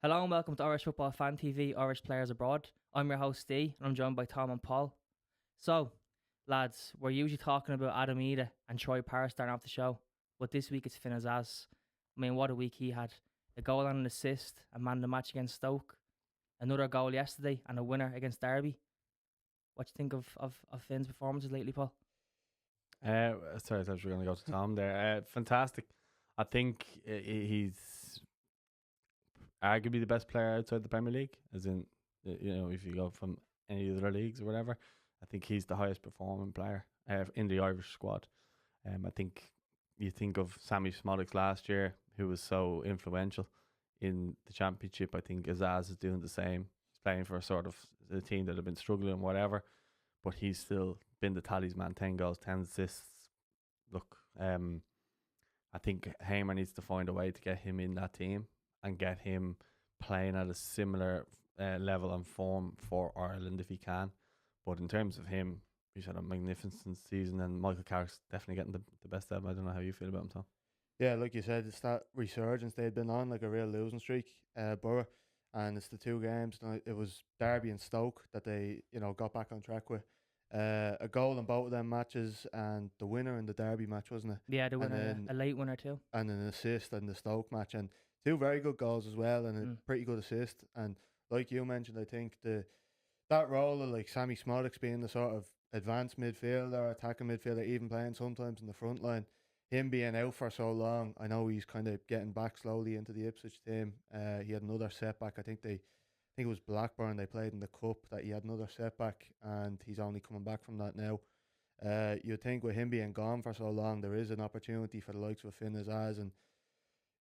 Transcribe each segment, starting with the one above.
Hello and welcome to Irish Football Fan TV, Irish Players Abroad. I'm your host Steve and I'm joined by Tom and Paul. So, lads, we're usually talking about Adam Ida and Troy Parra starting off the show, but this week it's Finn Azaz. I mean, what a week he had. A goal and an assist, a man of the match against Stoke, another goal yesterday and a winner against Derby. What do you think of Finn's performances lately, Paul? Sorry, I thought we were going to go to Tom there. Fantastic. I think he's arguably the best player outside the Premier League, as in, if you go from any other leagues or whatever, I think he's the highest performing player in the Irish squad. I think you think of Sammy Smolix last year, who was so influential in the Championship. I think Azaz is doing the same. He's playing for a sort of a team that have been struggling, whatever, but he's still been the talisman, 10 goals, 10 assists. Look, I think Hamer needs to find a way to get him in that team and get him playing at a similar level and form for Ireland if he can. But in terms of him, he's had a magnificent season, and Michael Carrick's definitely getting the best of him. I don't know how you feel about him, Tom. Yeah, like you said, it's that resurgence. They'd been on like a real losing streak, Borough, and it's the two games. It was Derby and Stoke that they, got back on track with. A goal in both of them matches, and the winner in the Derby match, wasn't it? Yeah, the winner, a late winner too. And an assist in the Stoke match, and two very good goals as well, and a pretty good assist. And like you mentioned, I think that role of like Sammy Smolix being the sort of advanced midfielder, attacking midfielder, even playing sometimes in the front line, him being out for so long, I know he's kind of getting back slowly into the Ipswich team. He had another setback. I think it was Blackburn they played in the cup that he had another setback, and he's only coming back from that now. You'd think with him being gone for so long, there is an opportunity for the likes of Finn Azaz, and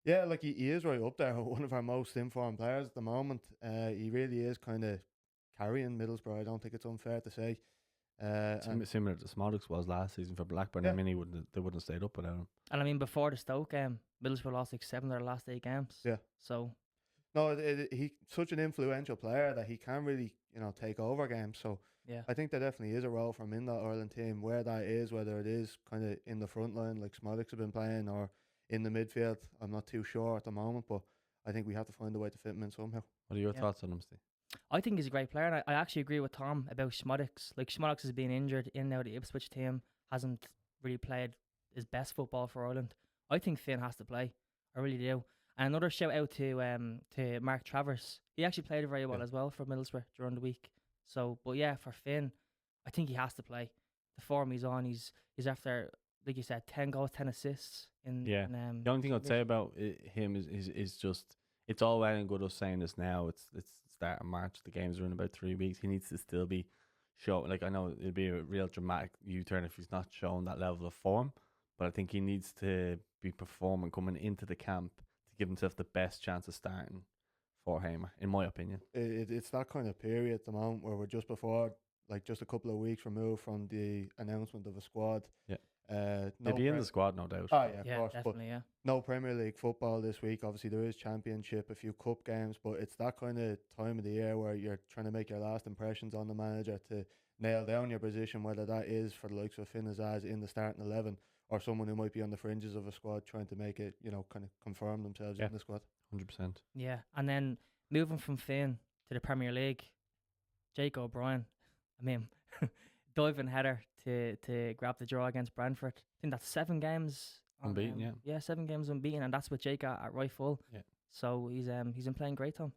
yeah, like he is right up there, one of our most informed players at the moment. He really is kind of carrying Middlesbrough. I don't think it's unfair to say. Similar to Smolix was last season for Blackburn. Yeah. I mean, they wouldn't have stayed up without him. And I mean, before the Stoke game, Middlesbrough lost like 7 of their last 8 games. Yeah. So no, he's such an influential player that he can really, take over games. So yeah, I think there definitely is a role for him in that Ireland team. Where that is, whether it is kind of in the front line like Smolix have been playing, or in the midfield, I'm not too sure at the moment. But I think we have to find a way to fit him in somehow. What are your thoughts on him, Steve? I think he's a great player, and I actually agree with Tom about Smolix. Like, Smolix has been injured in and out of the Ipswich team, hasn't really played his best football for Ireland. I think Finn has to play. I really do. And another shout out to Mark Travers. He actually played very well as well for Middlesbrough during the week. So, but yeah, for Finn, I think he has to play. The form he's on, he's after, like you said, 10 goals, 10 assists. The only thing I'd say about him is just, it's all well and good us saying this now. It's start of March. The games are in about 3 weeks. He needs to still be showing. Like, I know it'll be a real dramatic U-turn if he's not showing that level of form, but I think he needs to be performing coming into the camp to give himself the best chance of starting for Hamer, in my opinion. It's that kind of period at the moment where we're just before, like, just a couple of weeks removed from the announcement of a squad. Yeah. They'll be in the squad, no doubt. Oh yeah, of course. Definitely, but no Premier League football this week. Obviously, there is Championship, a few cup games, but it's that kind of time of the year where you're trying to make your last impressions on the manager to nail down your position, whether that is for the likes of Finn Azaz in the starting 11 or someone who might be on the fringes of a squad trying to make it, kind of confirm themselves in the squad. 100%. Yeah, and then moving from Finn to the Premier League, Jake O'Brien, I mean, diving header to grab the draw against Brentford. I think that's 7 games unbeaten. Yeah, 7 games unbeaten, and that's with Jake at right full. Yeah. So he's been playing great, Tom.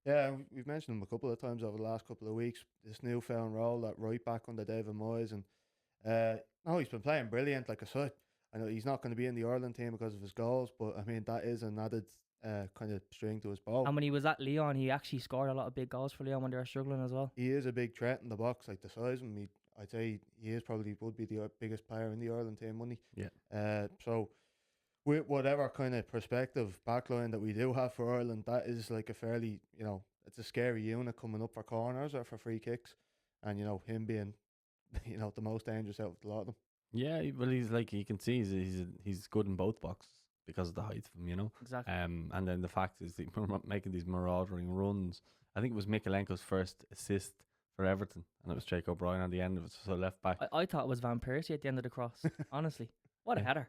Yeah, we've mentioned him a couple of times over the last couple of weeks. This newfound role at right back under David Moyes, and he's been playing brilliant. Like I said, I know he's not going to be in the Ireland team because of his goals, but I mean that is an added kind of string to his bow. And when he was at Lyon, he actually scored a lot of big goals for Lyon when they were struggling as well. He is a big threat in the box. Like the size of him, I'd say he would be the biggest player in the Ireland team, wouldn't he? Yeah. So with whatever kind of perspective backline that we do have for Ireland, that is like a fairly, it's a scary unit coming up for corners or for free kicks, and him being, the most dangerous out of the lot of them. Yeah, well, he's like, you can see he's good in both boxes because of the height of him, Exactly. And then the fact is that we're making these marauding runs. I think it was Mikalenko's first assist for Everton, and it was Jake O'Brien on the end of it, so left back. I thought it was Van Persie at the end of the cross. Honestly, what a header!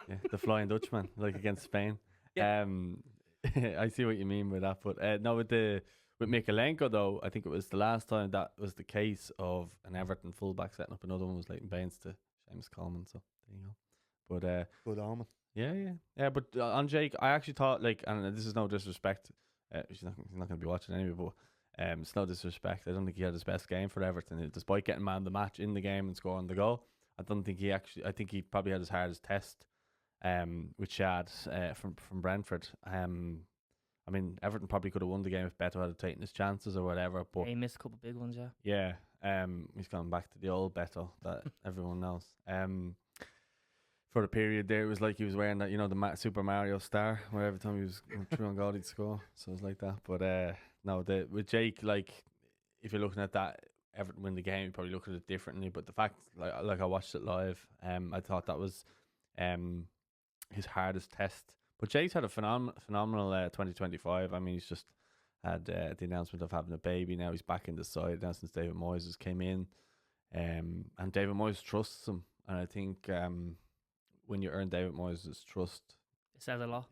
Yeah, the Flying Dutchman, like against Spain. Yeah. I see what you mean by that, but no, with Mikalenko though, I think it was the last time that was the case of an Everton fullback setting up another one was Leighton Baines to Seamus Coleman. So there you go. But Good omen. yeah. But on Jake, I actually thought and this is no disrespect. He's not going to be watching anyway, but it's no disrespect. I don't think he had his best game for Everton, despite getting man of the match in the game and scoring the goal. I don't think he actually. I think he probably had his hardest test, with Shad from Brentford. I mean, Everton probably could have won the game if Beto had taken his chances or whatever. But Yeah, he missed a couple of big ones. Yeah. yeah, he's gone back to the old Beto that everyone knows. For the period there, it was like he was wearing that, the Super Mario star, where every time he was through on goal he'd score. So it was like that. But no, with Jake, if you're looking at that, Everton win the game, you probably look at it differently. But the fact, like I watched it live, I thought that was his hardest test. But Jake's had a phenomenal 2025. I mean, he's just had the announcement of having a baby. Now he's back in the side now since David Moyes has came in, and David Moyes trusts him. And I think when you earn David Moyes' trust, It says a lot.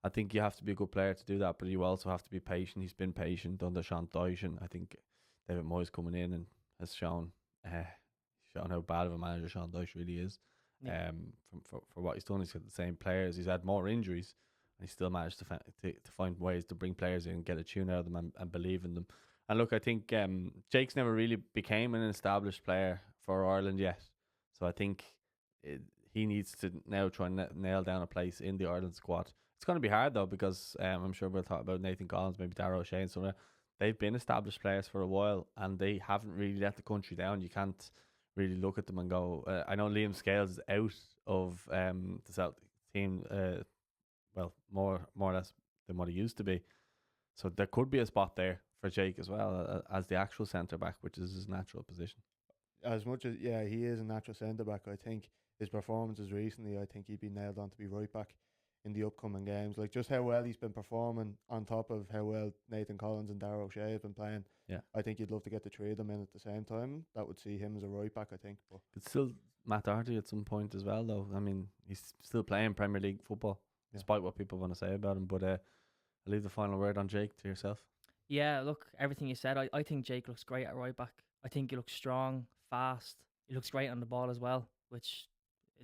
I think you have to be a good player to do that, but you also have to be patient. He's been patient under Sean Dyche, and I think David Moyes coming in and has shown how bad of a manager Sean Dyche really is. Yeah. For what he's done, he's got the same players. He's had more injuries, and he still managed to find ways to bring players in, get a tune out of them, and believe in them. And look, I think Jake's never really became an established player for Ireland yet, so I think he needs to now try and nail down a place in the Ireland squad. It's going to be hard though, because I'm sure we'll talk about Nathan Collins, maybe Darragh O'Shea and somewhere. They've been established players for a while, and they haven't really let the country down. You can't really look at them and go, I know Liam Scales is out of the Celtic team, well, more or less than what he used to be. So there could be a spot there for Jake as well, as the actual centre back, which is his natural position. As much as he is a natural centre back, I think his performances recently, I think he'd be nailed on to be right back in the upcoming games. Like just how well he's been performing, on top of how well Nathan Collins and Darragh O'Shea have been playing. Yeah, I think you'd love to get the three of them in at the same time. That would see him as a right back, I think. But it's still Matt Doherty at some point as well, though. I mean, he's still playing Premier League football, despite what people want to say about him. But I'll leave the final word on Jake to yourself. Yeah, look, everything you said, I think Jake looks great at right back. I think he looks strong, fast. He looks great on the ball as well, which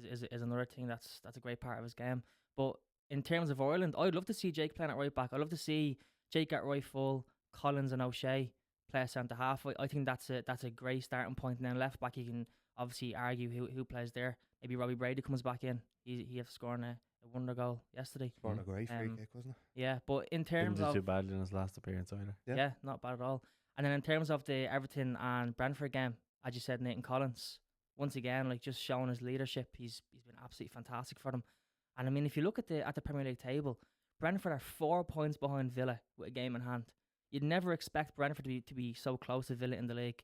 is another thing that's a great part of his game. But in terms of Ireland, I'd love to see Jake playing at right back. I'd love to see Jake at right full, Collins and O'Shea play centre half. I think that's a great starting point. And then left back, you can obviously argue who plays there. Maybe Robbie Brady comes back in. He has scored a wonder goal yesterday. Scored a great free kick, wasn't it? Yeah, but in terms Didn't of do too badly in his last appearance either. yeah, not bad at all. And then in terms of the Everton and Brentford game, as you said, Nathan Collins, once again, just showing his leadership, he's been absolutely fantastic for them. And I mean, if you look at the Premier League table, Brentford are 4 points behind Villa with a game in hand. You'd never expect Brentford to be so close to Villa in the league,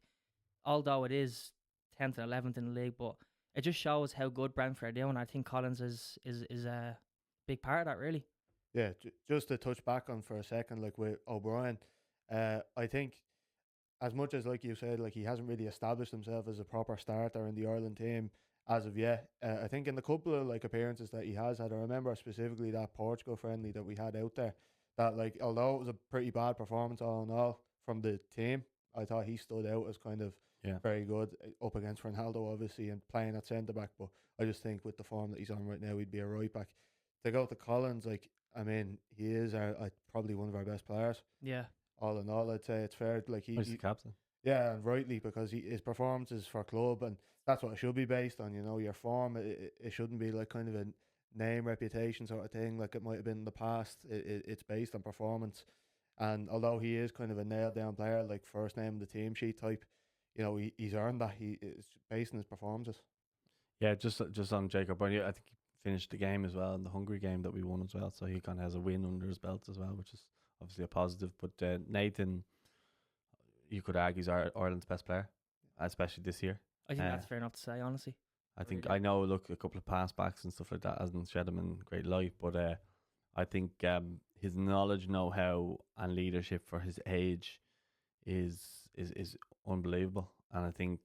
although it is 10th and 11th in the league. But it just shows how good Brentford are doing. I think Collins is a big part of that, really. Yeah, just to touch back on for a second, like with O'Brien, I think as much as, like you said, like he hasn't really established himself as a proper starter in the Ireland team as of yet. I think in the couple of appearances that he has had, I remember specifically that Portugal friendly that we had out there, that although it was a pretty bad performance all in all from the team, I thought he stood out as kind of very good up against Ronaldo obviously and playing at centre back. But I just think with the form that he's on right now, he'd be a right back. To go to Collins, I mean, he is probably one of our best players. Yeah. All in all, I'd say it's fair. He's the captain. Yeah, and rightly, because his performances for club, and that's what it should be based on. Your form. It shouldn't be kind of a name, reputation sort of thing like it might have been in the past. It's based on performance. And although he is kind of a nailed down player, like first name in the team sheet type, he's earned that. He is based on his performances. Yeah, just on Jacob Byrne, I think he finished the game as well in the Hungary game that we won as well. So he kind of has a win under his belt as well, which is obviously a positive. But Nathan, you could argue, is Ireland's best player, especially this year. I think that's fair enough to say, honestly. I think I know. Look, a couple of pass backs and stuff like that hasn't shed him in great light, but I think his knowledge, know-how, and leadership for his age is unbelievable. And I think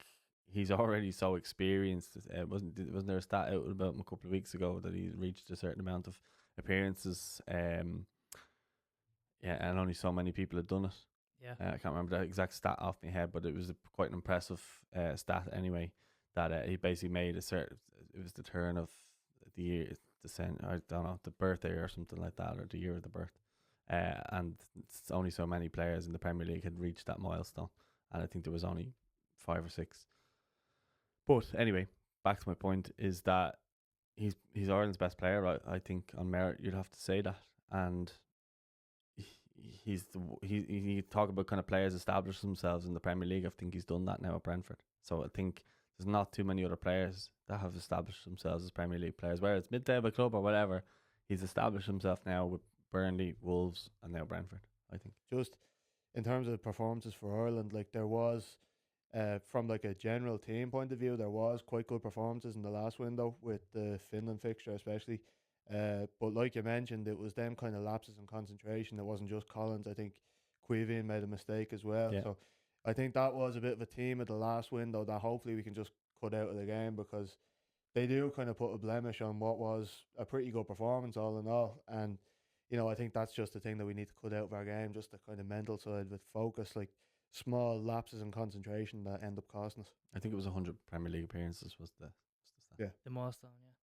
he's already so experienced. Wasn't there a stat out about him a couple of weeks ago that he reached a certain amount of appearances Yeah, and only so many people had done it. Yeah. I can't remember the exact stat off my head, but it was quite an impressive stat anyway. That he basically made a certain. It was the turn of the year, I don't know, the birthday or something like that, or the year of the birth. And it's only so many players in the Premier League had reached that milestone, and I think there was only 5 or 6. But anyway, back to my point is that he's Ireland's best player. I think on merit you'd have to say that, and he talk about kind of players establish themselves in the Premier League. I think he's done that now at Brentford. So I think there's not too many other players that have established themselves as Premier League players, whether it's mid-table club or whatever. He's established himself now with Burnley, Wolves, and now Brentford, I think. Just in terms of the performances for Ireland, like there was, from like a general team point of view, there was quite good performances in the last window with the Finland fixture especially. But like you mentioned, it was them kind of lapses in concentration. It wasn't just Collins. I think Queeveen made a mistake as well. Yeah. So I think that was a bit of a theme of the last window that hopefully we can just cut out of the game, because they do kind of put a blemish on what was a pretty good performance all in all. And I think that's just the thing that we need to cut out of our game, just the kind of mental side with focus, like small lapses in concentration that end up costing us. I think it was 100 Premier League appearances was the stat. Yeah. The milestone, yeah.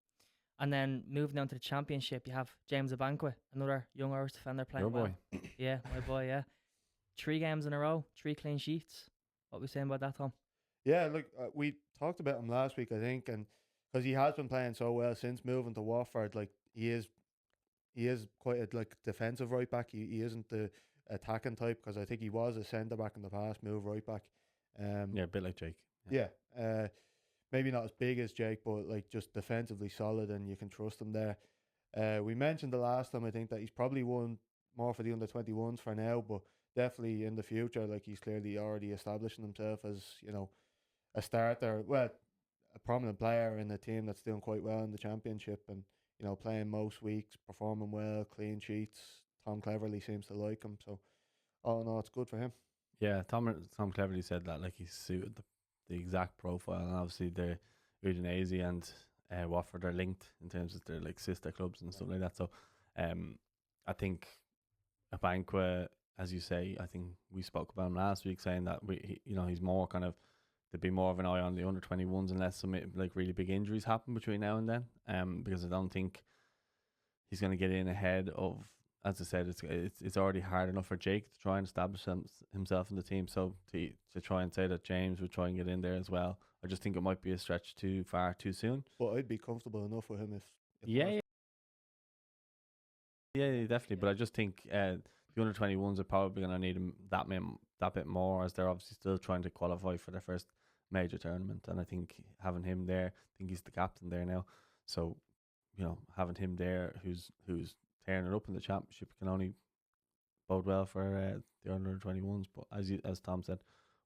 And then moving down to the Championship, you have James Abankwah, another young Irish defender playing Your boy. well. Yeah, my boy, yeah. 3 games in a row, 3 clean sheets. What we saying about that, Tom? Yeah, look, we talked about him last week, I think, and because he has been playing so well since moving to Watford, like he is quite a like defensive right back. He isn't the attacking type, because I think he was a centre back in the past, move right back. Yeah, a bit like Jake. Yeah. Maybe not as big as Jake, but like just defensively solid, and you can trust him there. We mentioned the last time, I think, that he's probably won more for the under-21s for now, but definitely in the future, like he's clearly already establishing himself as, a starter, well, a prominent player in a team that's doing quite well in the Championship, and, playing most weeks, performing well, clean sheets. Tom Cleverley seems to like him, so all in all, it's good for him. Yeah, Tom Cleverley said that like he suited the exact profile, and obviously the Udinese and Watford are linked in terms of their like sister clubs and stuff like that. So, I think Abankwah, as you say, I think we spoke about him last week, saying that he's more kind of, there'd be more of an eye on the under-21s unless some like really big injuries happen between now and then. Because I don't think he's going to get in ahead of. As I said, it's already hard enough for Jake to try and establish himself in the team. So to try and say that James would try and get in there as well, I just think it might be a stretch too far too soon. But I'd be comfortable enough with him if yeah, definitely. But I just think the under-21s are probably going to need him that bit more, as they're obviously still trying to qualify for their first major tournament. And I think having him there, I think he's the captain there now. So having him there, who's tearing it up in the Championship, can only bode well for the under-21s. But as Tom said,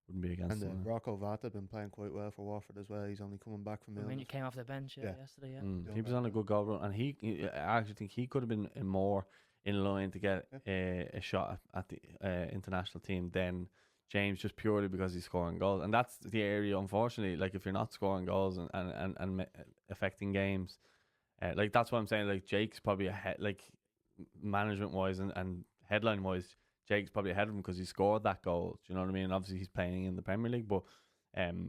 wouldn't be against them. And Rocco Vata been playing quite well for Watford as well. He's only coming back from When you came off the bench yesterday, yeah. He was on a good goal run, and I actually think he could have been more in line to get a shot at the international team than James, just purely because he's scoring goals. And that's the area, unfortunately, like if you're not scoring goals and affecting games, like that's what I'm saying, like Jake's probably ahead, like management wise and headline wise, Jake's probably ahead of him because he scored that goal. Do you know what I mean? Obviously he's playing in the Premier League, but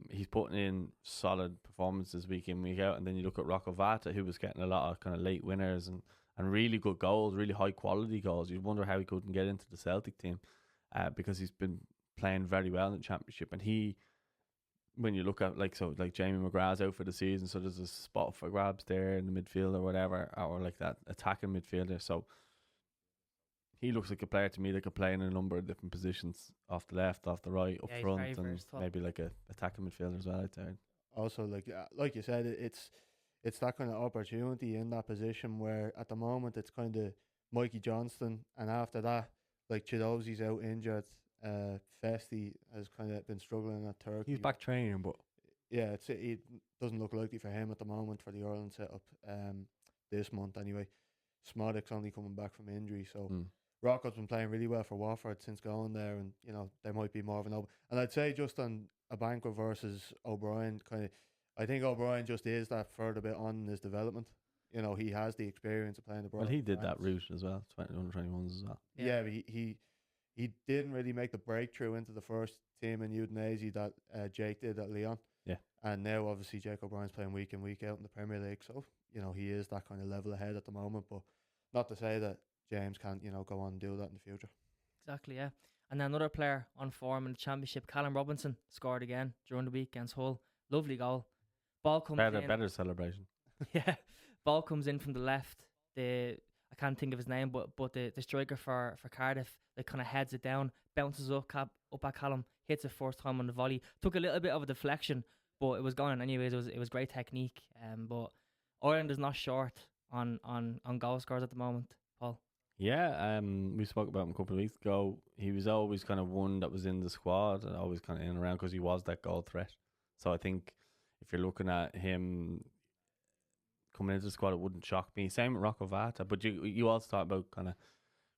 he's putting in solid performances week in, week out. And then you look at Rocco Vata, who was getting a lot of kind of late winners and really good goals, really high quality goals. You wonder how he couldn't get into the Celtic team, because he's been playing very well in the Championship. And when you look at like Jamie McGrath's out for the season, so there's a spot for grabs there in the midfield or whatever, or like that attacking midfielder. So he looks like a player to me that could play in a number of different positions, off the left, off the right, up front, and versatile. Maybe like a attacking midfielder as well, I'd say. Also, like you said, it's that kind of opportunity in that position where at the moment it's kind of Mikey Johnston, and after that, like Chidozzi's out injured. Festi has kind of been struggling at Turkey. He's back training, but yeah, it doesn't look likely for him at the moment for the Ireland setup this month anyway. Smodic's only coming back from injury, so Rocco's been playing really well for Watford since going there, and there might be more of an open. And I'd say just on Abankwah versus O'Brien, I think O'Brien just is that further bit on in his development. you know, he has the experience of playing abroad. Well, he did France. that route as well, 21s as well. Yeah, but he didn't really make the breakthrough into the first team in Udinese that Jake did at Lyon. Yeah. And now obviously Jake O'Brien's playing week in, week out in the Premier League, so you know he is that kind of level ahead at the moment. But not to say that James can't, you know, go on and do that in the future. Exactly, yeah. And then another player on form in the Championship, Callum Robinson, scored again during the week against Hull. Lovely goal. Ball comes in. Better celebration. Yeah, ball comes in from the left. I can't think of his name, but the striker for Cardiff, they kind of heads it down, bounces up at Callum, hits it first time on the volley. Took a little bit of a deflection, but it was gone anyways. It was great technique. But Ireland is not short on goal scorers at the moment, Paul. Yeah, we spoke about him a couple of weeks ago. He was always kind of one that was in the squad and always kind of in and around because he was that goal threat. So I think if you're looking at him coming into the squad, it wouldn't shock me. Same with Rocco Vata, but you also talk about kind of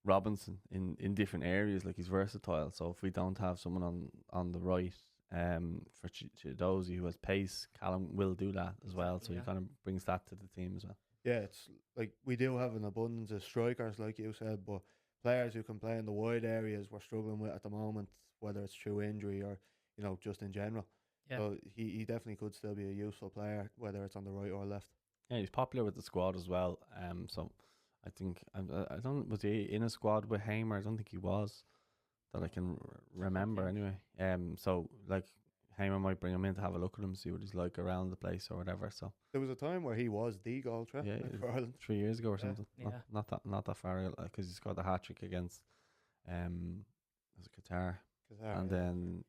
Robinson in different areas, like he's versatile. So if we don't have someone on the right, for Chidozie who has pace, Callum will do that as well. So he kind of brings that to the team as well. Yeah, it's like we do have an abundance of strikers, like you said, but players who can play in the wide areas we're struggling with at the moment, whether it's through injury or, you know, just in general. Yeah. So he definitely could still be a useful player, whether it's on the right or left. Yeah, he's popular with the squad as well. So I think I don't was he in a squad with Hamer? I don't think he was, that I can remember anyway. So like Hamer might bring him in to have a look at him, see what he's like around the place or whatever. So there was a time where he was the goal threat for Ireland 3 years ago or something. Yeah. Not that far, because he scored the hat trick against was it Qatar, and then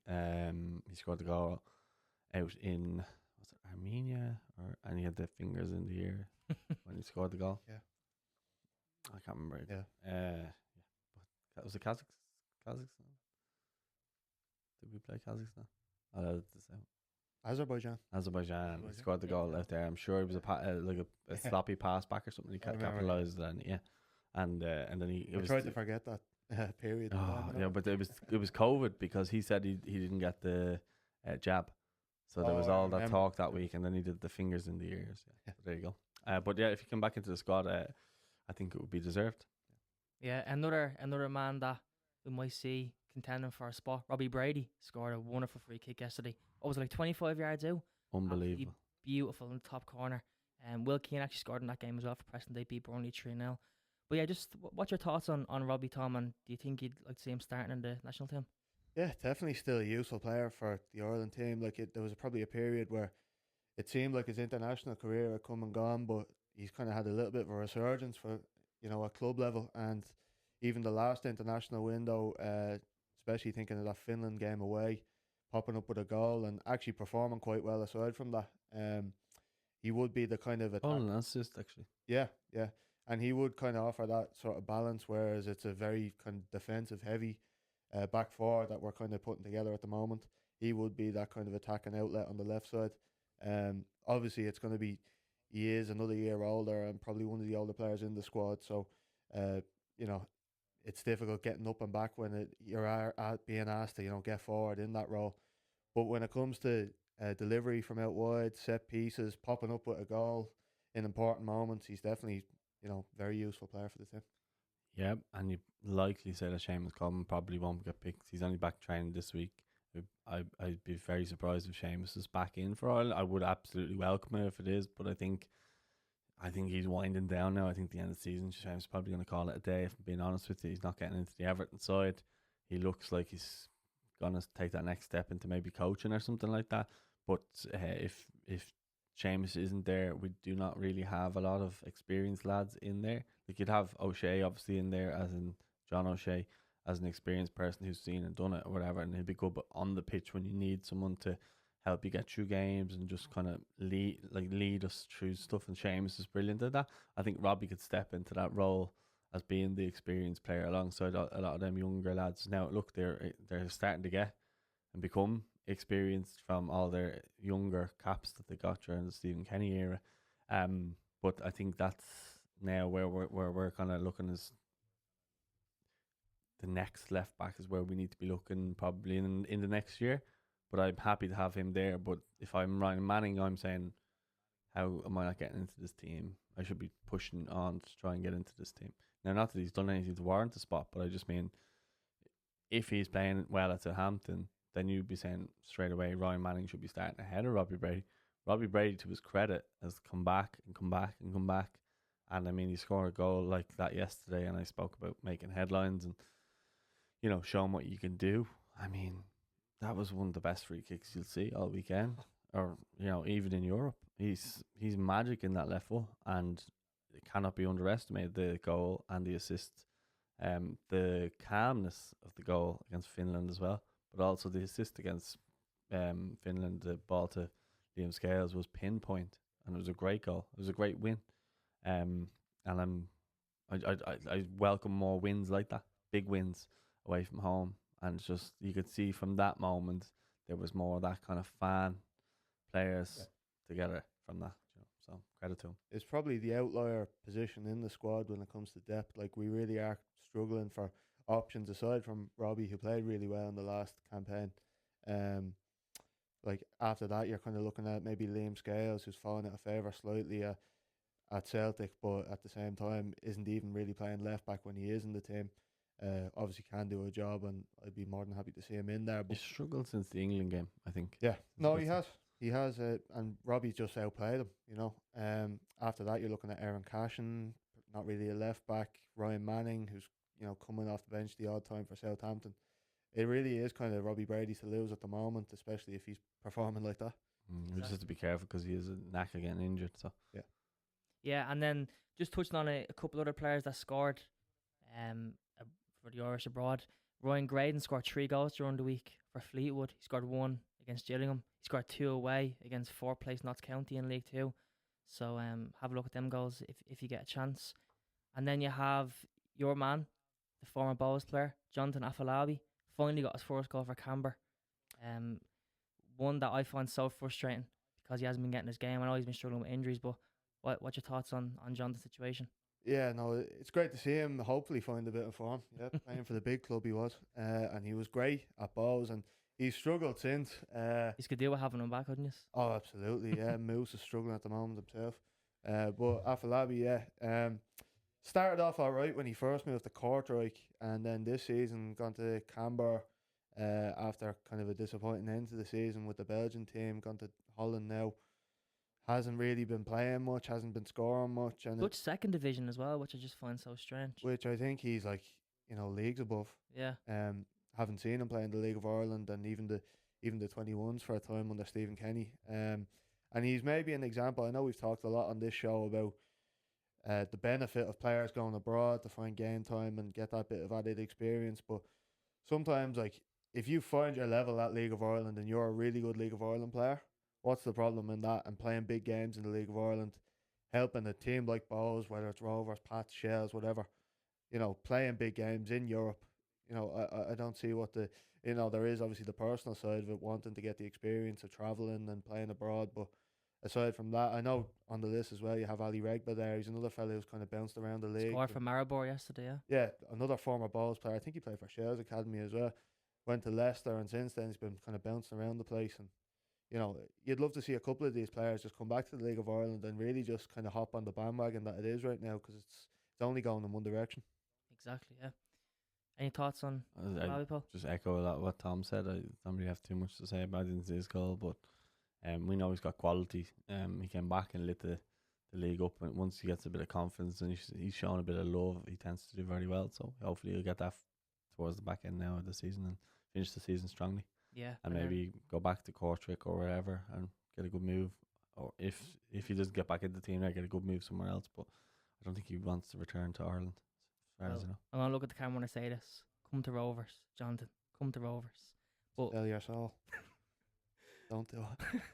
he scored the goal out in, was it Armenia, and he had the fingers in the ear when he scored the goal. Yeah, I can't remember. Yeah, but was it Kazakhstan? Did we play Kazakhstan? Azerbaijan. He scored the goal out there. I'm sure it was a sloppy pass back or something. He capitalised on it. And then he tried to forget that period. But it was COVID, because he said he didn't get the jab, so there was all that talk that week, and then he did the fingers in the ears. Yeah. There you go. But yeah, if you come back into the squad, I think it would be deserved. Yeah, another man that we might see contending for a spot. Robbie Brady scored a wonderful free kick yesterday. It was like 25 yards out. Unbelievable. Beautiful in the top corner. Will Keane actually scored in that game as well for Preston. They beat Burnley 3-0. But yeah, just what's your thoughts on Robbie, Tom, and do you think you'd like to see him starting in the national team? Yeah, definitely still a useful player for the Ireland team. There was probably a period where it seemed like his international career had come and gone, but he's kind of had a little bit of a resurgence for, you know, at club level. And even the last international window, especially thinking of that Finland game away, popping up with a goal and actually performing quite well aside from that. He would be the kind of an assist, actually. Yeah. And he would kind of offer that sort of balance, whereas it's a very kind of defensive heavy back four that we're kind of putting together at the moment. He would be that kind of attacking outlet on the left side. Obviously it's going to be, he is another year older and probably one of the older players in the squad. So, you know, it's difficult getting up and back when you're being asked to, you know, get forward in that role. But when it comes to delivery from out wide, set pieces, popping up with a goal in important moments, he's definitely, you know, very useful player for the team. Yeah, and you likely say that Seamus Coleman probably won't get picked. He's only back training this week. I'd be very surprised if Seamus is back in for Ireland. I would absolutely welcome it if it is, but I think he's winding down now. I think the end of the season, Seamus is probably going to call it a day. If I'm being honest with you, he's not getting into the Everton side. He looks like he's going to take that next step into maybe coaching or something like that. But if Seamus isn't there, we do not really have a lot of experienced lads in there. Like, you'd have O'Shea obviously in there, as in John O'Shea, as an experienced person who's seen and done it or whatever, and he'll be good. But on the pitch, when you need someone to help you get through games and just kind of lead us through stuff, and Seamus is brilliant at that. I think Robbie could step into that role as being the experienced player alongside a lot of them younger lads. Now look, they're starting to get and become experienced from all their younger caps that they got during the Stephen Kenny era. But I think that's now where we're kind of looking as the next left back is where we need to be looking probably in the next year. But I'm happy to have him there. But if I'm Ryan Manning, I'm saying how am I not getting into this team? I should be pushing on to try and get into this team. Now, not that he's done anything to warrant the spot, but I just mean if he's playing well at Southampton, then you'd be saying straight away Ryan Manning should be starting ahead of Robbie Brady. Robbie Brady, to his credit, has come back and come back and come back. And I mean, he scored a goal like that yesterday, and I spoke about making headlines and, you know, showing what you can do. I mean, that was one of the best free kicks you'll see all weekend, or, you know, even in Europe. He's magic in that left foot, and it cannot be underestimated, the goal and the assist. The calmness of the goal against Finland as well, but also the assist against Finland, the ball to Liam Scales was pinpoint, and it was a great goal. It was a great win. And I welcome more wins like that, big wins away from home, and it's just you could see from that moment there was more of that kind of fan players together from that. You know, so credit to him. It's probably the outlier position in the squad when it comes to depth. Like, we really are struggling for options aside from Robbie, who played really well in the last campaign. Like, after that, you're kind of looking at maybe Liam Scales, who's fallen out of favour slightly at Celtic, but at the same time isn't even really playing left back when he is in the team. Obviously can do a job, and I'd be more than happy to see him in there. But He's struggled since the England game, I think. yeah, no, he has. He has, and Robbie just outplayed him, you know. After that, you're looking at Aaron Cashin, not really a left back. Ryan Manning, who's, you know, coming off the bench the odd time for Southampton. It really is kind of Robbie Brady to lose at the moment, especially if he's performing like that. We just have to be careful because he has a knack of getting injured. So Yeah, and then just touching on a couple other players that scored for the Irish abroad. Ryan Graydon scored 3 goals during the week for Fleetwood. He scored 1 against Gillingham. He scored 2 away against 4th place Notts County in League 2. So have a look at them goals if you get a chance. And then you have your man, the former Bows player, Jonathan Afolabi, finally got his first goal for Canberra. One that I find so frustrating because he hasn't been getting his game. I know he's been struggling with injuries, but what's your thoughts on Jonathan's situation? Yeah, no, it's great to see him hopefully find a bit of form. Yeah, playing for the big club he was, and he was great at Bows, and he's struggled since. He's could deal with having him back, couldn't you? Oh, absolutely, yeah. Moose is struggling at the moment himself. But Afolabi, yeah, started off all right when he first moved to Kortrijk, and then this season gone to Canberra after kind of a disappointing end to the season with the Belgian team, gone to Holland now. Hasn't really been playing much, hasn't been scoring much, and Dutch second division as well, which I just find so strange. which I think he's like, you know, leagues above. Yeah, Haven't seen him play in the League of Ireland and even the 21s for a time under Stephen Kenny. And he's maybe an example. I know we've talked a lot on this show about the benefit of players going abroad to find game time and get that bit of added experience. But sometimes, like, if you find your level at League of Ireland and you're a really good League of Ireland player, what's the problem in that? And playing big games in the League of Ireland, helping a team like Bows, whether it's Rovers, Pats, Shells, whatever, you know, playing big games in Europe. You know, I don't see what the, you know, there is obviously the personal side of it, wanting to get the experience of travelling and playing abroad. But aside from that, I know on the list as well, you have Ali Regba there. He's another fellow who's kind of bounced around the league. scored for Maribor yesterday, yeah. Yeah, another former Bows player. I think he played for Shells Academy as well. Went to Leicester, and since then he's been kind of bouncing around the place. And, you know, you'd love to see a couple of these players just come back to the League of Ireland and really just kind of hop on the bandwagon that it is right now, because it's only going in one direction. Exactly, yeah. Any thoughts on Robbie, Paul? Just echo a lot what Tom said. I don't really have too much to say about his goal, but we know he's got quality. He came back and lit the league up, and once he gets a bit of confidence and he's shown a bit of love, he tends to do very well. So hopefully he'll get that towards the back end now of the season and finish the season strongly. Yeah, and maybe go back to Kortrijk or wherever and get a good move. Or if he doesn't get back into the team, get a good move somewhere else. But I don't think he wants to return to Ireland, as far as I know. I'm gonna look at the camera when I say this. Come to Rovers, Jonathan. Come to Rovers. But Sell your soul. Don't do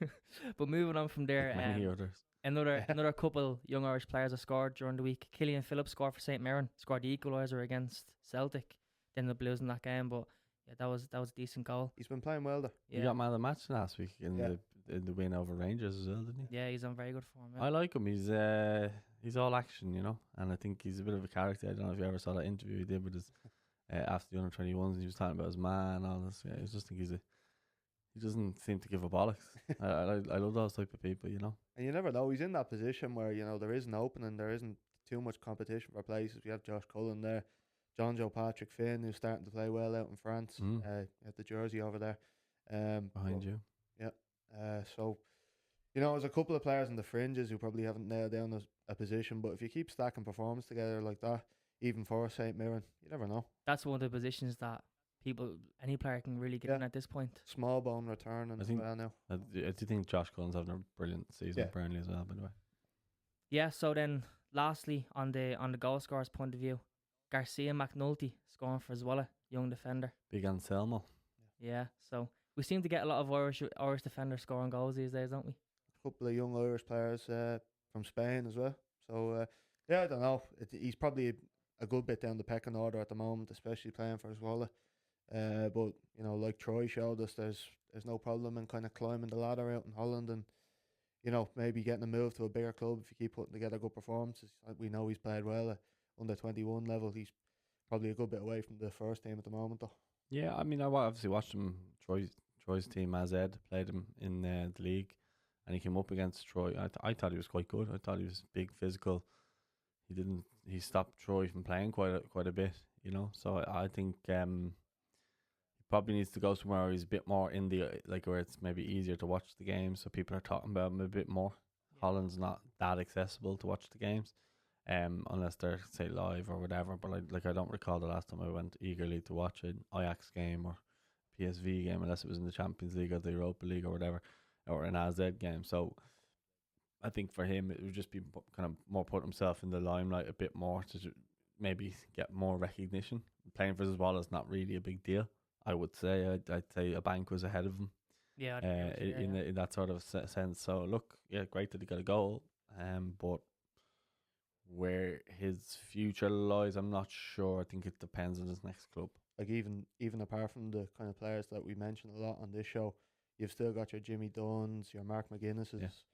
it. But moving on from there, Like many others. another couple young Irish players have scored during the week. Killian Phillips scored for St Mirren, scored the equaliser against Celtic. Then the Blues in that game, but yeah, that was a decent goal. He's been playing well there. He got man of the match last week in the win over Rangers as well, didn't he? Yeah, he's on very good form. Yeah. I like him. He's all action, you know, and I think he's a bit of a character. I don't know if you ever saw that interview he did with his after the under-21s, and he was talking about his man and all this. Yeah, I just think he doesn't seem to give a bollocks. I love those type of people, you know. And you never know. He's in that position where, you know, there is an opening, there isn't too much competition for places. We have Josh Cullen there, John Joe Patrick Finn, who's starting to play well out in France. You have the jersey over there. Behind you. Yeah. So, you know, there's a couple of players in the fringes who probably haven't nailed down a position, but if you keep stacking performance together like that, even for St. Mirren, you never know. That's one of the positions that any player can really get in at this point. Small bone return and well now. I do think Josh Cullen's having a brilliant season at Burnley as well, by the way. Yeah, so then lastly on the goal scorers point of view, Garcia McNulty scoring for Zwolle, young defender. Big Anselmo. Yeah, so we seem to get a lot of Irish defenders scoring goals these days, don't we? A couple of young Irish players from Spain as well. So I don't know. He's probably a good bit down the pecking order at the moment, especially playing for Zwolle. But you know, like Troy showed us, there's no problem in kind of climbing the ladder out in Holland, and you know, maybe getting a move to a bigger club if you keep putting together good performances. We know he's played well at under 21 level. He's probably a good bit away from the first team at the moment, though. Yeah, I mean, I obviously watched him. Troy's team, Azaz, played him in the league, and he came up against Troy. I thought he was quite good. I thought he was big, physical. He stopped Troy from playing quite a bit, you know. So I think he probably needs to go somewhere where he's a bit more in the where it's maybe easier to watch the games, so people are talking about him a bit more. Yeah. Holland's not that accessible to watch the games, unless they're say live or whatever. But I don't recall the last time I went eagerly to watch an Ajax game or PSV game, unless it was in the Champions League or the Europa League or whatever, or an AZ game. So I think for him it would just be kind of more put himself in the limelight a bit more to maybe get more recognition. Playing for Zwolle is not really a big deal, I would say. I'd say a bank was ahead of him. Yeah, in that sort of sense. So look, yeah, great that he got a goal. But where his future lies, I'm not sure. I think it depends on his next club. Like even apart from the kind of players that we mentioned a lot on this show, you've still got your Jimmy Dunns, your Mark McGuinness's,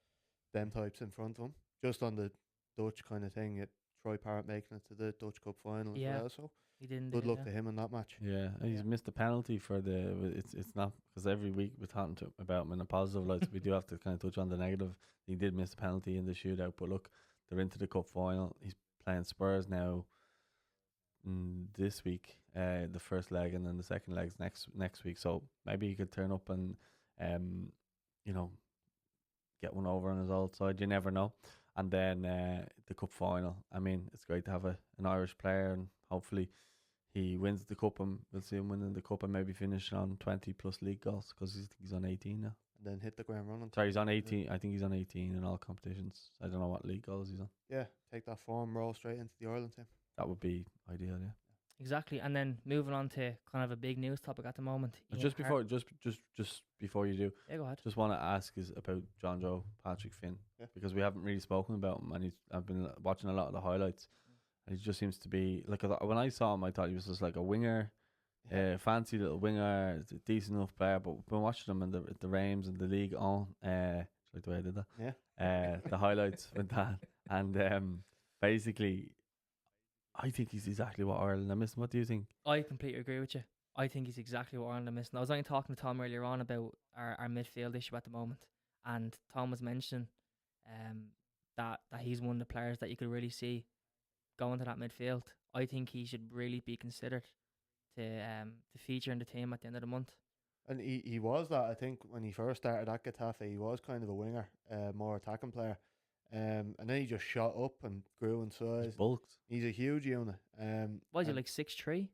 them types in front of him. Just on the Dutch kind of thing, Troy Parrott making it to the Dutch Cup final as well. So he didn't. Good luck to him in that match. Yeah, he's missed a penalty for it's not because every week we're talking about him in a positive light. So we do have to kind of touch on the negative. He did miss a penalty in the shootout, but look, they're into the cup final. He's playing Spurs now this week, the first leg, and then the second leg's next week. So maybe he could turn up and get one over on his old side. You never know. And then the cup final. I mean, it's great to have an Irish player, and hopefully he wins the cup, and we'll see him winning the cup and maybe finish on 20 plus league goals, because he's on 18 now. And then hit the ground running. Sorry, he's on 18. I think he's on 18 in all competitions. I don't know what league goals he's on. Yeah, take that form, roll straight into the Ireland team. That would be ideal, yeah. Exactly. And then moving on to kind of a big news topic at the moment. Just before you do, go ahead. Just want to ask is about John Joe Patrick Finn, because we haven't really spoken about him, and I've been watching a lot of the highlights, and he just seems to be like, when I saw him, I thought he was just like a winger, fancy little winger, decent enough player. But we've been watching him in the Reims and the league on, like the way I did that, the highlights with that, and basically, I think he's exactly what Ireland are missing. What do you think? I completely agree with you. I think he's exactly what Ireland are missing. I was only talking to Tom earlier on about our midfield issue at the moment, and Tom was mentioning that he's one of the players that you could really see going to that midfield. I think he should really be considered to feature in the team at the end of the month. And he was that, I think, when he first started at Getafe, he was kind of a winger, more attacking player. And then he just shot up and grew in size. He's bulked. He's a huge unit. Was he like 6'3"?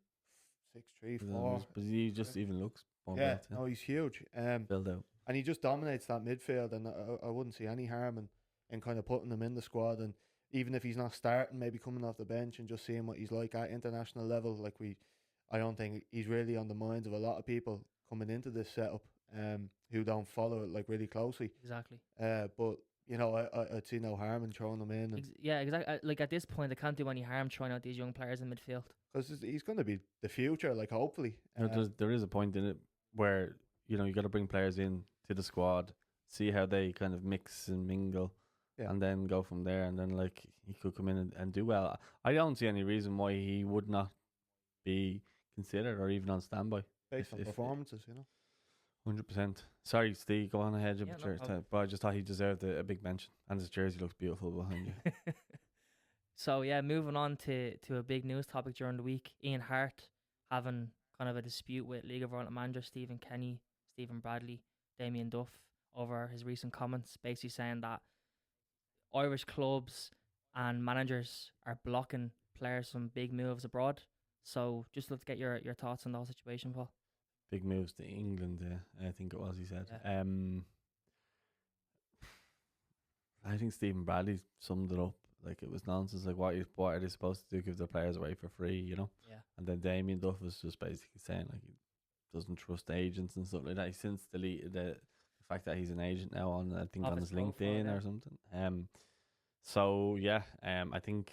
6'3", 4. But he just even looks no, he's huge. Build out. And he just dominates that midfield, and I wouldn't see any harm in kind of putting him in the squad. And even if he's not starting, maybe coming off the bench and just seeing what he's like at international level. I don't think he's really on the minds of a lot of people coming into this setup who don't follow it really closely. Exactly. But you know, I'd see no harm in throwing him in. Exactly. Like at this point, I can't do any harm trying out these young players in midfield. Because he's going to be the future, hopefully. There is a point in it where, you got to bring players in to the squad, see how they kind of mix and mingle, and then go from there. And then, he could come in and do well. I don't see any reason why he would not be considered or even on standby. Based on performances, 100%. Sorry, Steve, go on ahead. Yeah, no problem. But I just thought he deserved a big mention. And his jersey looks beautiful behind you. So yeah, moving on to a big news topic during the week. Ian Hart having kind of a dispute with League of Ireland manager Stephen Kenny, Stephen Bradley, Damien Duff over his recent comments, basically saying that Irish clubs and managers are blocking players from big moves abroad. So just let's get your thoughts on that situation, Paul. Big moves to England, I think it was, he said. Yeah. I think Stephen Bradley summed it up. Like, it was nonsense. Like, what are they supposed to do? Give their players away for free, you know? Yeah. And then Damien Duff was just basically saying, like, he doesn't trust agents and stuff like that. He's since deleted the fact that he's an agent now on, I think, Off on his his profile, LinkedIn yeah. or something. So yeah, I think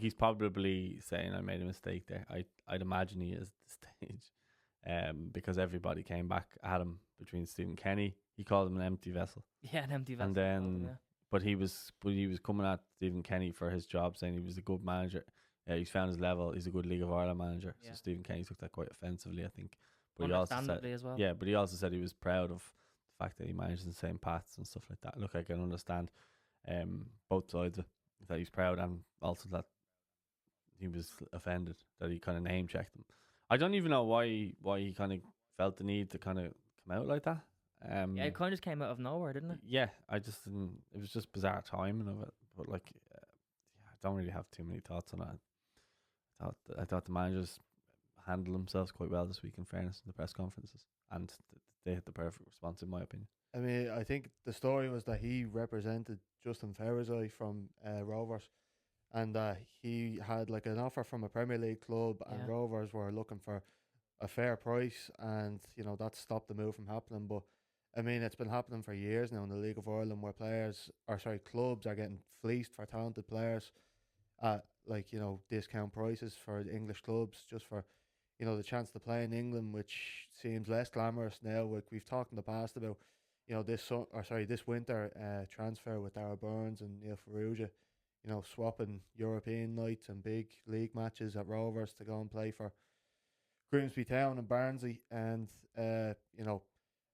he's probably saying I made a mistake there. I'd imagine he is at this stage. Because everybody came back at him between Stephen Kenny. He called him an empty vessel. Yeah, an empty vessel. And then but he was coming at Stephen Kenny for his job, saying he was a good manager. He's found his level. He's a good League of Ireland manager. Yeah. So Stephen Kenny took that quite offensively, I think. But he also said, understandably as well. yeah, but he also said he was proud of the fact that he managed the same paths and stuff like that. Look, I can understand both sides of it, that he's proud, and also that he was offended that he kind of name checked him. I don't even know why he kind of felt the need to kind of come out like that. Yeah, it kind of just came out of nowhere, didn't it? Yeah, I just didn't. It was just bizarre timing of it. But like, yeah, I don't really have too many thoughts on it. I thought the managers handled themselves quite well this week, in fairness, in the press conferences, and they had the perfect response, in my opinion. I mean, I think the story was that he represented Justin Travers from Rovers, and he had like an offer from a Premier League club, and Rovers were looking for a fair price, and you know that stopped the move from happening. But I mean, it's been happening for years now in the League of Ireland, where clubs are getting fleeced for talented players at like, you know, discount prices for the English clubs, just for, you know, the chance to play in England, which seems less glamorous now. Like we've talked in the past about, you know, this winter transfer with Darragh Burns and Neil Ferrugia, you know, swapping European nights and big league matches at Rovers to go and play for Grimsby Town and Barnsley, and you know,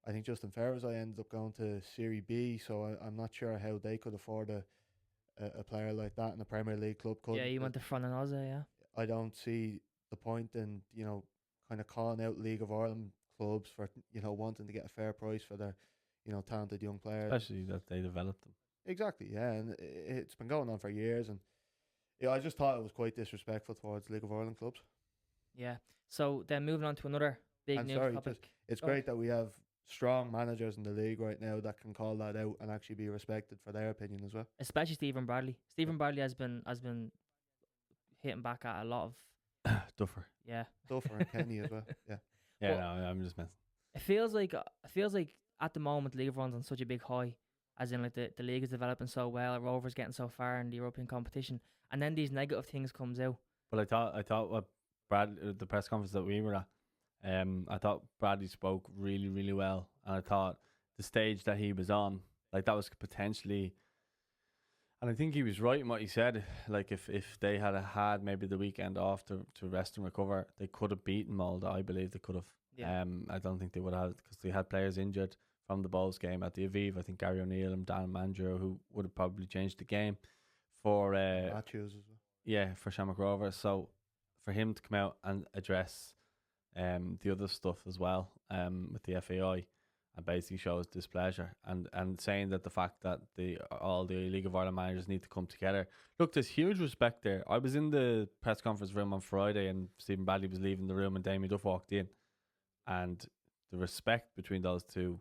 I think Justin Travers ended up going to Serie B, so I'm not sure how they could afford a player like that in a Premier League club. Yeah, he went to Frontinaze, yeah. I don't see the point in, you know, kind of calling out League of Ireland clubs for, you know, wanting to get a fair price for their, you know, talented young players. Especially that they developed them. Exactly, yeah, and it's been going on for years, and yeah, I just thought it was quite disrespectful towards League of Ireland clubs. Yeah. So then moving on to another big news topic. It's great that we have strong managers in the league right now that can call that out and actually be respected for their opinion as well. Especially Stephen Bradley. Stephen Bradley has been hitting back at a lot of Duffer. Yeah. Duffer and Kenny as well. Yeah. Yeah, no, I'm just messing. It feels like at the moment League of Ireland's on such a big high, as in like the league is developing so well, Rovers getting so far in the European competition, and then these negative things comes out. But I thought what the press conference that we were at, I thought Bradley spoke really, really well, and I thought the stage that he was on, like that was potentially, and I think he was right in what he said. Like if they had maybe the weekend off to rest and recover, they could have beaten Malta. I believe they could have. Yeah. I don't think they would have, because they had players injured from the Bowls game at the Aviv. I think Gary O'Neill and Dan Mandro, who would have probably changed the game for Matthews as well. Yeah, for Shamrock Rovers. So for him to come out and address the other stuff as well with the FAI, and basically shows displeasure, and saying that the fact that all the League of Ireland managers need to come together. Look, there's huge respect there. I was in the press conference room on Friday, and Stephen Bradley was leaving the room, and Damien Duff walked in, and the respect between those two,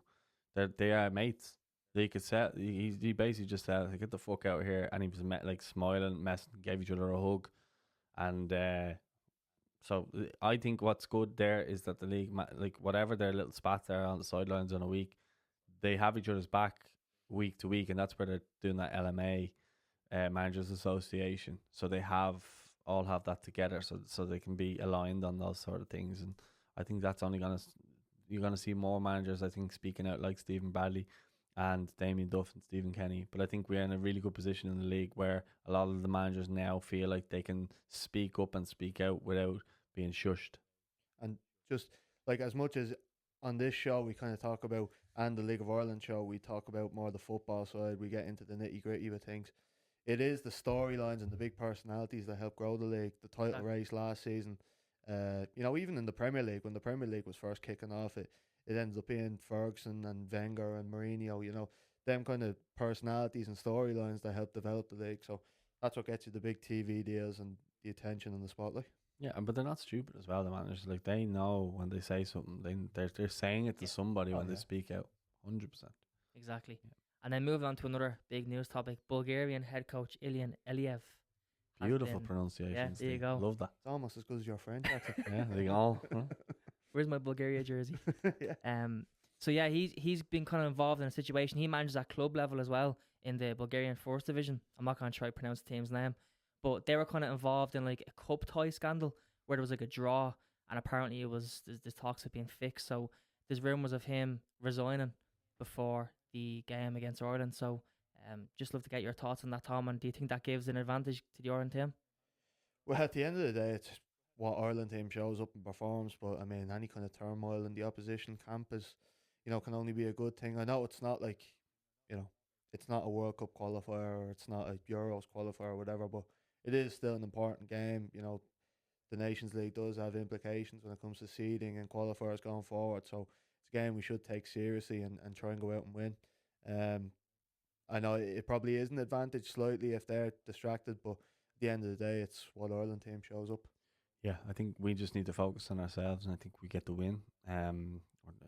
they are mates. They could say he basically just said, "Get the fuck out of here," and he was like smiling, messing, gave each other a hug, and so I think what's good there is that the league, like whatever their little spats are on the sidelines on a week, they have each other's back week to week, and that's where they're doing that LMA Managers Association. So they all have that together, so they can be aligned on those sort of things. And I think that's only you're gonna see more managers, I think, speaking out, like Stephen Bradley and Damien Duff and Stephen Kenny. But I think we're in a really good position in the league where a lot of the managers now feel like they can speak up and speak out without being shushed. And just like, as much as on this show we kind of talk about, and the League of Ireland show, we talk about more the football side. We get into the nitty gritty with things. It is the storylines and the big personalities that help grow the league. The title race last season, even in the Premier League, when the Premier League was first kicking off, it ended up being Ferguson and Wenger and Mourinho. Them kind of personalities and storylines that help develop the league. So that's what gets you the big TV deals and the attention and the spotlight. Yeah, but they're not stupid as well, the managers. Like, they know when they say something, they're saying it to somebody when they speak out. 100%. Exactly. Yeah. And then moving on to another big news topic, Bulgarian head coach Ilyan Eliev. Beautiful pronunciation. Yeah, there you go. Love that. It's almost as good as your French accent. Yeah, there you go. Where's my Bulgaria jersey? Yeah. So yeah, he's been kind of involved in a situation. He manages at club level as well in the Bulgarian First Division. I'm not going to try to pronounce the team's name, but they were kind of involved in like a cup tie scandal where there was like a draw, and apparently there's talks of being fixed. So there's rumours of him resigning before the game against Ireland. So just love to get your thoughts on that, Tom. And do you think that gives an advantage to the Ireland team? Well, at the end of the day, it's what Ireland team shows up and performs. But I mean, any kind of turmoil in the opposition camp is, can only be a good thing. I know it's not like, it's not a World Cup qualifier or it's not a Euros qualifier or whatever, but it is still an important game. The Nations League does have implications when it comes to seeding and qualifiers going forward. So it's a game we should take seriously and try and go out and win. I know it probably is an advantage slightly if they're distracted, but at the end of the day, it's what Ireland team shows up. Yeah, I think we just need to focus on ourselves, and I think we get the win.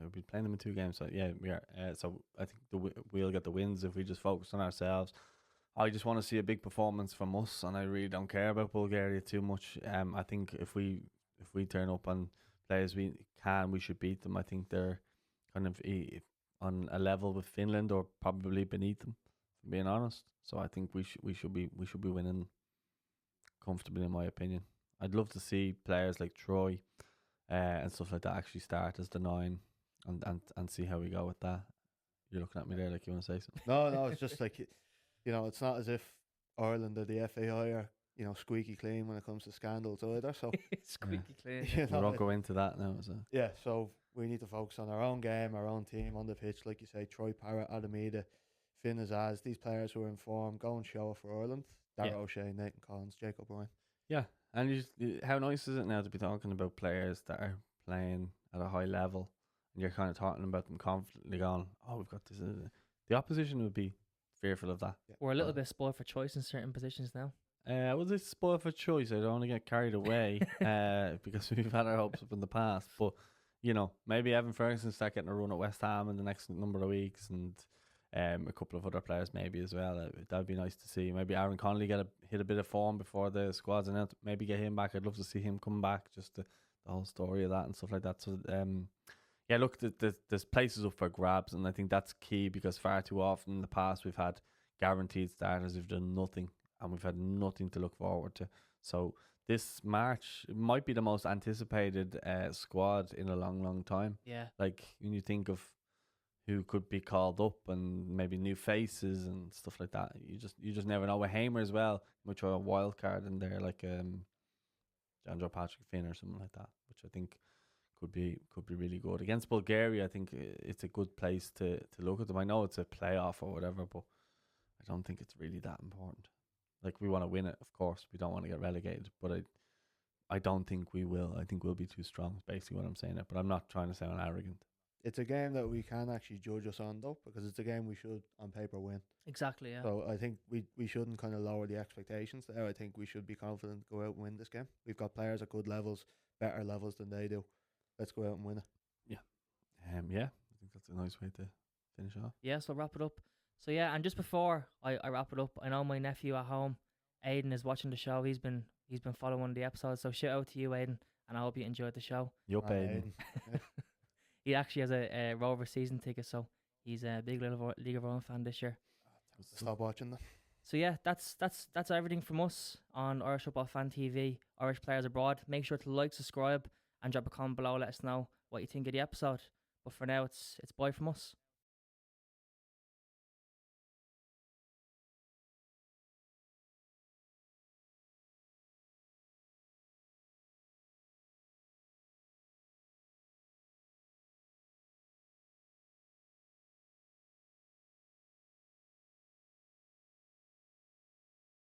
We'll be playing them in 2 games, so yeah, we are. So I think we'll get the wins if we just focus on ourselves. I just want to see a big performance from us, and I really don't care about Bulgaria too much. I think if we turn up and play as we can, we should beat them. I think they're kind of on a level with Finland or probably beneath them, being honest. So I think we should be winning comfortably, in my opinion. I'd love to see players like Troy and stuff like that actually start as the 9 and see how we go with that. You're looking at me there like you want to say something. No, it's just like, it's not as if Ireland or the FAI are, squeaky clean when it comes to scandals either. So squeaky clean. We won't go into that now. So. Yeah, so we need to focus on our own game, our own team on the pitch. Like you say, Troy Parrott, Adamida, Finn Azaz, these players who are in form, go and show it for Ireland. Darragh O'Shea, Nathan Collins, Jacob Ryan. Yeah, and how nice is it now to be talking about players that are playing at a high level, and you're kind of talking about them confidently going, oh, we've got this. The opposition would be fearful of that. Yeah. We're a little bit spoiled for choice in certain positions now. Was it spoiled for choice? I don't want to get carried away because we've had our hopes up in the past. But, maybe Evan Ferguson start getting a run at West Ham in the next number of weeks, and a couple of other players maybe as well. That would be nice to see. Maybe Aaron Connolly hit a bit of form before the squad's announced. Maybe get him back. I'd love to see him come back, just the whole story of that and stuff like that. So, yeah, look, there's places up for grabs, and I think that's key because far too often in the past we've had guaranteed starters who've done nothing, and we've had nothing to look forward to. So this March might be the most anticipated squad in a long, long time. Yeah. Like, when you think of who could be called up and maybe new faces and stuff like that, you just never know. With Hamer as well, which are a wild card in there, like John Joe Patrick Finn or something like that, which I think could be really good. Against Bulgaria, I think it's a good place to look at them. I know it's a playoff or whatever, but I don't think it's really that important. Like, we want to win it, of course. We don't want to get relegated, but I don't think we will. I think we'll be too strong, is basically what I'm saying. But I'm not trying to sound arrogant. It's a game that we can actually judge us on, though, because it's a game we should, on paper, win. Exactly, yeah. So I think we shouldn't kind of lower the expectations there. I think we should be confident to go out and win this game. We've got players at good levels, better levels than they do. Let's go out and win it. Yeah. Yeah, I think that's a nice way to finish off. Yeah, so wrap it up. So yeah, and just before I wrap it up, I know my nephew at home, Aidan, is watching the show. He's been following the episodes, so shout out to you, Aidan, and I hope you enjoyed the show. Yup, Aidan. He actually has a Rover season ticket, so he's a big little League of Ireland fan this year. Stop watching them. So yeah, that's everything from us on Irish Football Fan TV, Irish Players Abroad. Make sure to like, subscribe, and drop a comment below. Let us know what you think of the episode. But for now, it's bye from us.